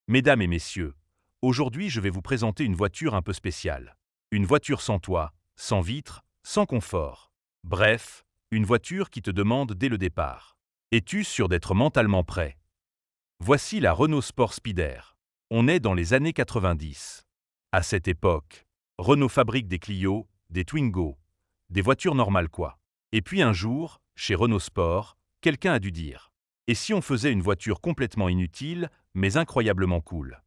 Mesdames et messieurs, aujourd'hui je vais vous présenter une voiture un peu spéciale. Une voiture sans toit, sans vitres, sans confort. Bref, une voiture qui te demande dès le départ. Es-tu sûr d'être mentalement prêt? Voici la Renault Sport Spider. On est dans les années 90. À cette époque, Renault fabrique des Clio, des Twingo, des voitures normales quoi. Et puis un jour, chez Renault Sport, quelqu'un a dû dire: et si on faisait une voiture complètement inutile, mais incroyablement cool?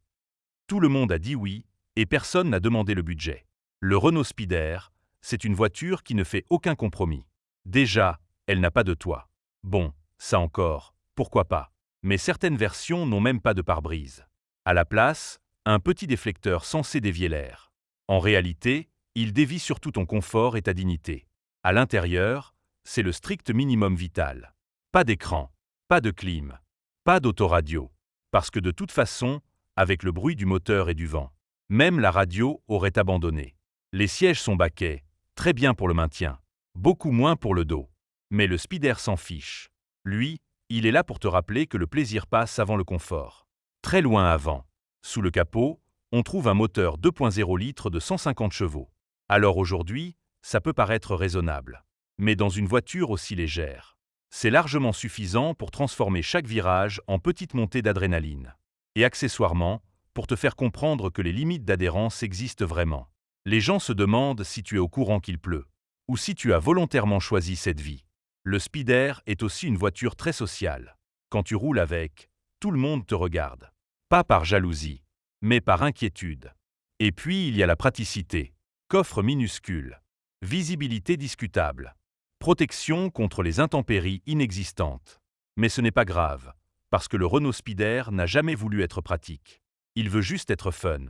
Tout le monde a dit oui, et personne n'a demandé le budget. Le Renault Spider, c'est une voiture qui ne fait aucun compromis. Déjà, elle n'a pas de toit. Bon, ça encore, pourquoi pas. Mais certaines versions n'ont même pas de pare-brise. À la place, un petit déflecteur censé dévier l'air. En réalité, il dévie surtout ton confort et ta dignité. À l'intérieur, c'est le strict minimum vital. Pas d'écran, pas de clim, pas d'autoradio. Parce que de toute façon, avec le bruit du moteur et du vent, même la radio aurait abandonné. Les sièges sont baquets, très bien pour le maintien, beaucoup moins pour le dos. Mais le Spider s'en fiche. Lui, il est là pour te rappeler que le plaisir passe avant le confort. Très loin avant. Sous le capot, on trouve un moteur 2.0 litres de 150 chevaux. Alors aujourd'hui, ça peut paraître raisonnable. Mais dans une voiture aussi légère, c'est largement suffisant pour transformer chaque virage en petite montée d'adrénaline. Et accessoirement, pour te faire comprendre que les limites d'adhérence existent vraiment. Les gens se demandent si tu es au courant qu'il pleut, ou si tu as volontairement choisi cette vie. Le Spider est aussi une voiture très sociale. Quand tu roules avec, tout le monde te regarde. Pas par jalousie, mais par inquiétude. Et puis il y a la praticité. Coffre minuscule. Visibilité discutable. Protection contre les intempéries inexistantes. Mais ce n'est pas grave, parce que le Renault Spider n'a jamais voulu être pratique. Il veut juste être fun.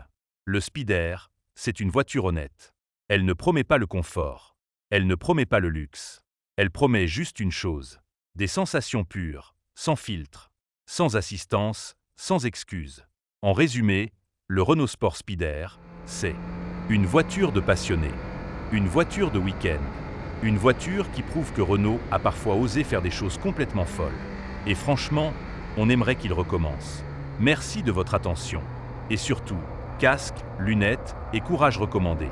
Le Spider, c'est une voiture honnête. Elle ne promet pas le confort. Elle ne promet pas le luxe. Elle promet juste une chose: des sensations pures, sans filtre, sans assistance, sans excuse. En résumé, le Renault Sport Spider, c'est une voiture de passionné, une voiture de week-end, une voiture qui prouve que Renault a parfois osé faire des choses complètement folles. Et franchement, on aimerait qu'il recommence. Merci de votre attention. Et surtout, casque, lunettes et courage recommandé.